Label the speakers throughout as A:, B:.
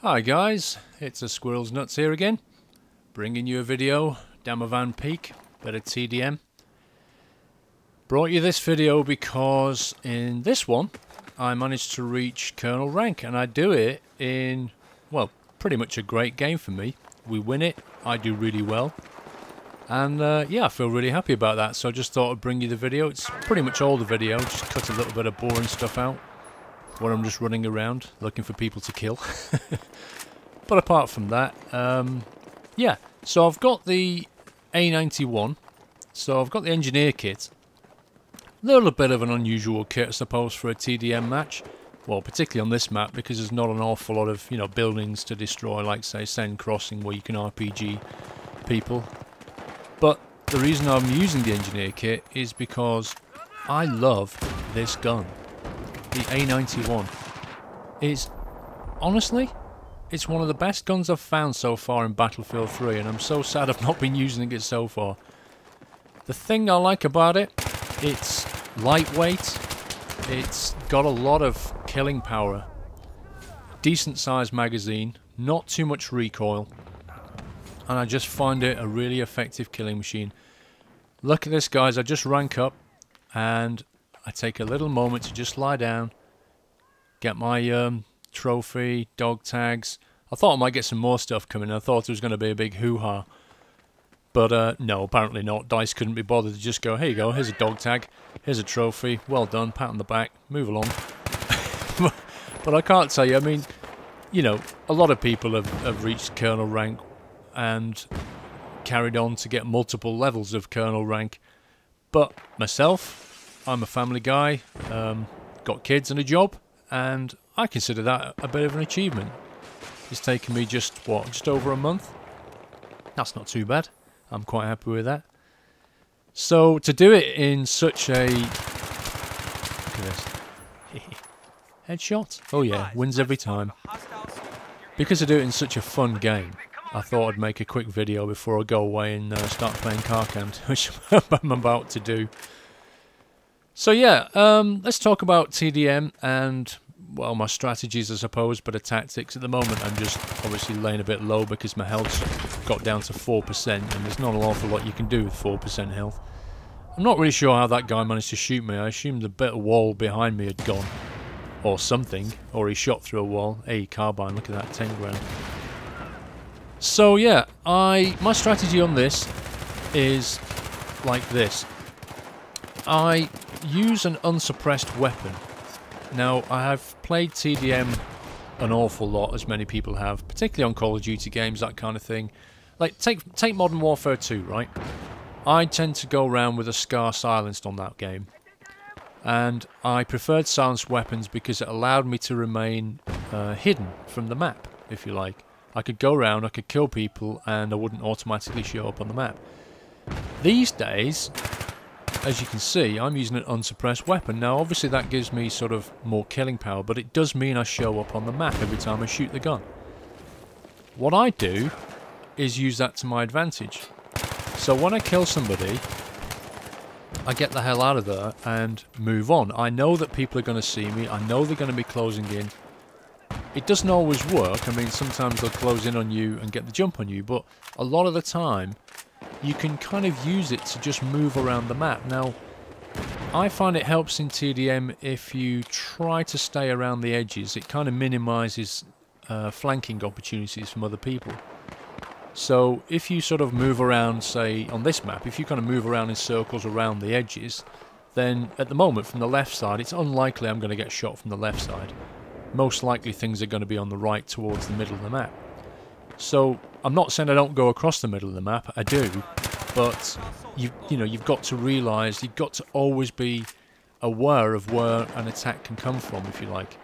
A: Hi guys, it's a Squirrel's Nuts here again, bringing you a video, Damavand Peak, bit of TDM. Brought you this video because in this one I managed to reach Colonel rank, and I do it in, well, pretty much a great game for me. We win it, I do really well, and yeah, I feel really happy about that, so I just thought I'd bring you the video. It's pretty much all the video, just cut a little bit of boring stuff out where I'm just running around looking for people to kill. But apart from that, yeah, so I've got the A91, so I've got the engineer kit. A little bit of an unusual kit, I suppose, for a TDM match. Well, particularly on this map, because there's not an awful lot of, buildings to destroy, like, say, Sen Crossing, where you can RPG people. But the reason I'm using the engineer kit is because I love this gun. The A91 is, honestly, it's one of the best guns I've found so far in Battlefield 3, and I'm so sad I've not been using it so far. The thing I like about it, it's lightweight, it's got a lot of killing power, decent sized magazine, not too much recoil, and I just find it a really effective killing machine. Look at this, guys, I just rank up, and I take a little moment to just lie down, get my trophy, dog tags. I thought I might get some more stuff coming. I thought it was going to be a big hoo-ha. But no, apparently not. DICE couldn't be bothered to just go, here you go, here's a dog tag, here's a trophy, well done, pat on the back, move along. But I can't tell you, I mean, a lot of people have reached Colonel rank and carried on to get multiple levels of Colonel rank. But myself, I'm a family guy, got kids and a job, and I consider that a bit of an achievement. It's taken me just over a month. That's not too bad. I'm quite happy with that. So to do it in such a... Look at this. Headshot? Oh yeah, wins every time. Because I do it in such a fun game, I thought I'd make a quick video before I go away and start playing Carcant, which I'm about to do. So yeah, let's talk about TDM and, well, my strategies, I suppose, but the tactics. At the moment, I'm just obviously laying a bit low because my health's got down to 4%, and there's not an awful lot you can do with 4% health. I'm not really sure how that guy managed to shoot me. I assumed the bit of wall behind me had gone, or something, or he shot through a wall. Hey, carbine, look at that, 10 grand. So yeah, my strategy on this is like this. I use an unsuppressed weapon. Now, I have played TDM an awful lot, as many people have, particularly on Call of Duty games, that kind of thing. Like, take Modern Warfare 2, right? I tend to go around with a Scar silenced on that game. And I preferred silenced weapons because it allowed me to remain hidden from the map, if you like. I could go around, I could kill people, and I wouldn't automatically show up on the map. These days, as you can see, I'm using an unsuppressed weapon. Now, obviously that gives me sort of more killing power, but it does mean I show up on the map every time I shoot the gun. What I do is use that to my advantage. So when I kill somebody, I get the hell out of there and move on. I know that people are going to see me. I know they're going to be closing in. It doesn't always work. I mean, sometimes they'll close in on you and get the jump on you, but a lot of the time, you can kind of use it to just move around the map. Now, I find it helps in TDM if you try to stay around the edges. It kind of minimises flanking opportunities from other people. So if you sort of move around, say, on this map, if you kind of move around in circles around the edges, then at the moment from the left side, it's unlikely I'm going to get shot from the left side. Most likely things are going to be on the right towards the middle of the map. So I'm not saying I don't go across the middle of the map, I do, but you've got to realise, you've got to always be aware of where an attack can come from, if you like.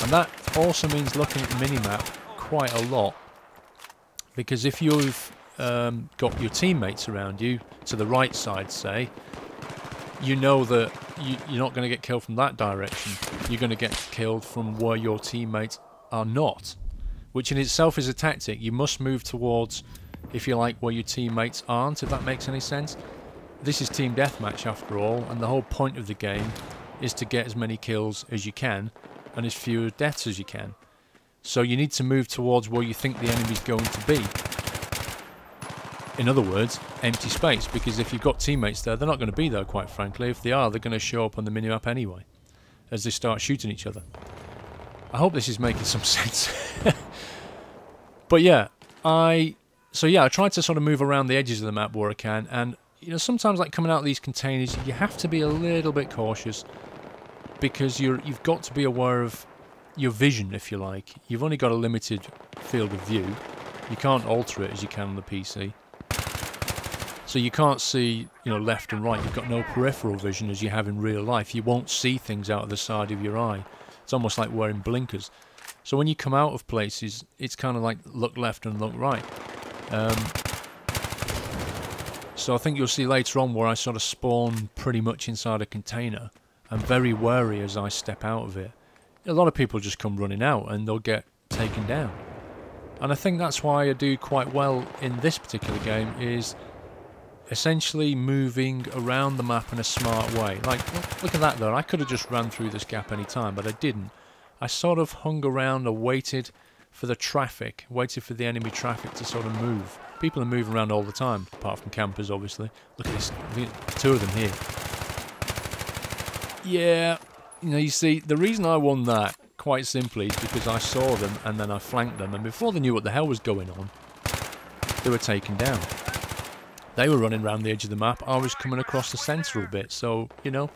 A: And that also means looking at the mini-map quite a lot, because if you've got your teammates around you, to the right side, say, you know that you're not going to get killed from that direction, you're going to get killed from where your teammates are not. Which in itself is a tactic. You must move towards, if you like, where your teammates aren't, if that makes any sense. This is team deathmatch after all, and the whole point of the game is to get as many kills as you can, and as few deaths as you can. So you need to move towards where you think the enemy's going to be. In other words, empty space, because if you've got teammates there, they're not going to be there, quite frankly. If they are, they're going to show up on the minimap anyway, as they start shooting each other. I hope this is making some sense. But yeah, I try to sort of move around the edges of the map where I can, and you know, sometimes like coming out of these containers, you have to be a little bit cautious, because you've got to be aware of your vision, if you like. You've only got a limited field of view. You can't alter it as you can on the PC. So you can't see, you know, left and right. You've got no peripheral vision as you have in real life. You won't see things out of the side of your eye. It's almost like wearing blinkers. So when you come out of places, it's kind of like look left and look right. So I think you'll see later on where I sort of spawn pretty much inside a container. I'm very wary as I step out of it. A lot of people just come running out and they'll get taken down. And I think that's why I do quite well in this particular game, is essentially moving around the map in a smart way. Like, look at that there. I could have just ran through this gap any time, but I didn't. I sort of hung around and waited for the traffic, waited for the enemy traffic to sort of move. People are moving around all the time, apart from campers, obviously. Look at this, two of them here. Yeah, you know, you see, the reason I won that, quite simply, is because I saw them and then I flanked them, and before they knew what the hell was going on, they were taken down. They were running around the edge of the map, I was coming across the centre a bit, so, you know,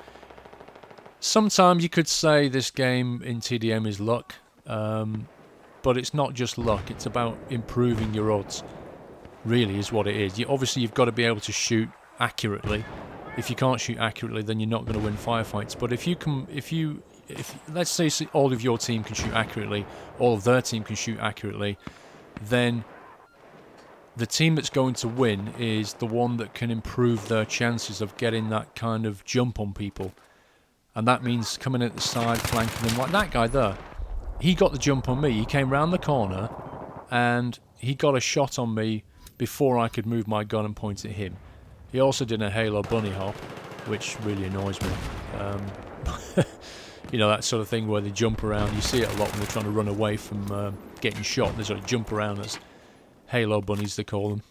A: sometimes you could say this game in TDM is luck, but it's not just luck, it's about improving your odds, really is what it is. Obviously you've got to be able to shoot accurately. If you can't shoot accurately, then you're not going to win firefights. But if let's say all of your team can shoot accurately, all of their team can shoot accurately, then the team that's going to win is the one that can improve their chances of getting that kind of jump on people. And that means coming at the side, flanking them, like that guy there. He got the jump on me. He came round the corner and he got a shot on me before I could move my gun and point at him. He also did a Halo bunny hop, which really annoys me. You know, that sort of thing where they jump around. You see it a lot when they're trying to run away from getting shot. They sort of jump around as Halo bunnies, they call them.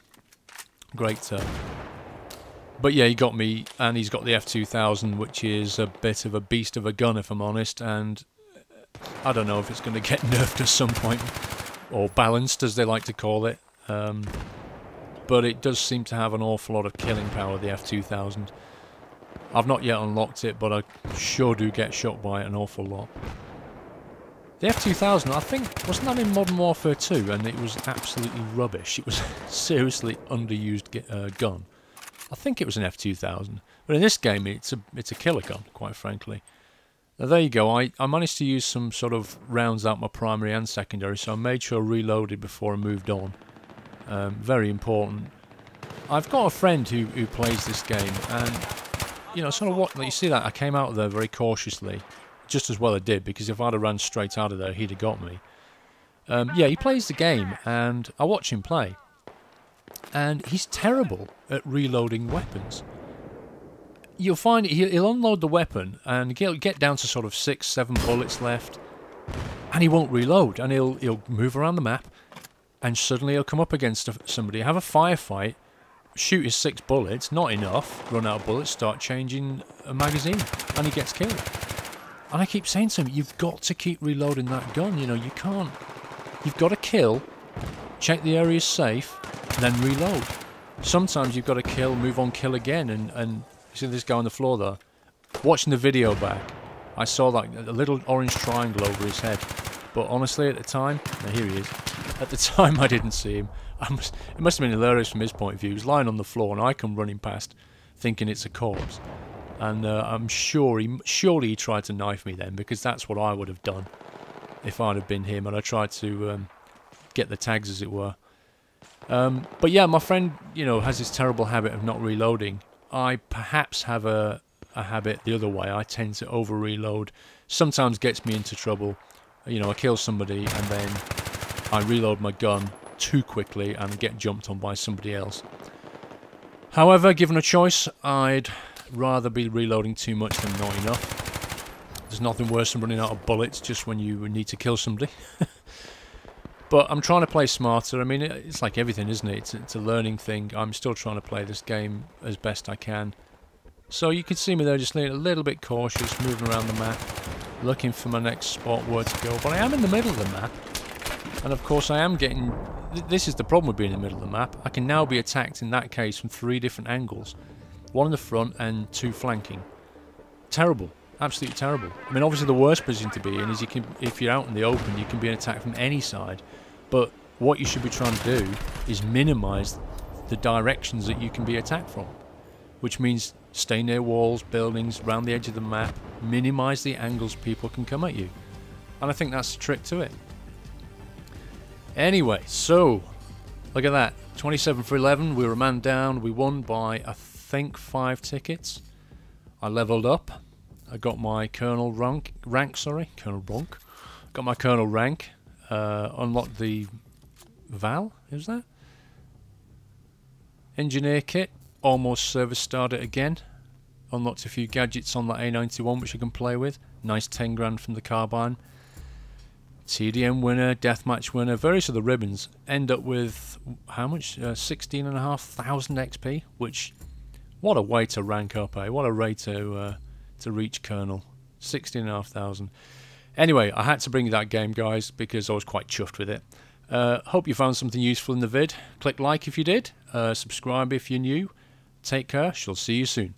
A: Great. But yeah, he got me, and he's got the F2000, which is a bit of a beast of a gun, if I'm honest. And I don't know if it's going to get nerfed at some point, or balanced, as they like to call it. But it does seem to have an awful lot of killing power, the F2000. I've not yet unlocked it, but I sure do get shot by it an awful lot. The F2000, I think, wasn't that in Modern Warfare 2, and it was absolutely rubbish. It was a seriously underused gun. I think it was an F2000, but in this game it's a killer gun, quite frankly. Now there you go, I managed to use some sort of rounds out my primary and secondary, so I made sure I reloaded before I moved on. Very important. I've got a friend who plays this game, and you know, sort of what, like you see that, I came out of there very cautiously, just as well I did, because if I'd have ran straight out of there, he'd have got me. Yeah, he plays the game, and I watch him play, and he's terrible at reloading weapons. You'll find he'll unload the weapon, and he'll get down to sort of 6, 7 bullets left, and he won't reload, and he'll move around the map, and suddenly he'll come up against somebody, have a firefight, shoot his 6 bullets, not enough, run out of bullets, start changing a magazine, and he gets killed. And I keep saying to him, you've got to keep reloading that gun, you know, you can't. You've got to kill, check the area's safe, then reload. Sometimes you've got to kill, move on, kill again, and you see this guy on the floor there? Watching the video back, I saw like a little orange triangle over his head. But honestly, at the time, now here he is, at the time I didn't see him. It must have been hilarious from his point of view. He was lying on the floor and I come running past thinking it's a corpse. And I'm sure surely he tried to knife me then, because that's what I would have done if I'd have been him, and I tried to get the tags, as it were. But yeah, my friend, you know, has this terrible habit of not reloading. I perhaps have a habit the other way. I tend to over-reload. Sometimes gets me into trouble. You know, I kill somebody and then I reload my gun too quickly and get jumped on by somebody else. However, given a choice, I'd rather be reloading too much than not enough. There's nothing worse than running out of bullets just when you need to kill somebody. But I'm trying to play smarter. I mean, it's like everything, isn't it? It's a learning thing. I'm still trying to play this game as best I can. So you can see me there just a little bit cautious, moving around the map, looking for my next spot where to go. But I am in the middle of the map. And of course I am getting... This is the problem with being in the middle of the map. I can now be attacked in that case from 3 different angles. 1 in the front and 2 flanking. Terrible. Absolutely terrible. I mean, obviously the worst position to be in is if you're out in the open, you can be attacked from any side. But what you should be trying to do is minimise the directions that you can be attacked from. Which means stay near walls, buildings, around the edge of the map, minimise the angles people can come at you. And I think that's the trick to it. Anyway, so, look at that. 27 for 11, we were a man down, we won by, I think, 5 tickets. I levelled up. I got my Colonel rank. Got my Colonel rank. Unlocked the Val, who's that? Engineer kit. Almost service started again. Unlocked a few gadgets on that A91 which I can play with. Nice 10 grand from the carbine. TDM winner, deathmatch winner, various other ribbons. End up with how much? 16,500 XP. Which, what a way to rank up, eh? What a way to reach Colonel. 16,500. Anyway, I had to bring you that game, guys, because I was quite chuffed with it. Hope you found something useful in the vid. Click like if you did. Subscribe if you're new. Take care. Shall see you soon.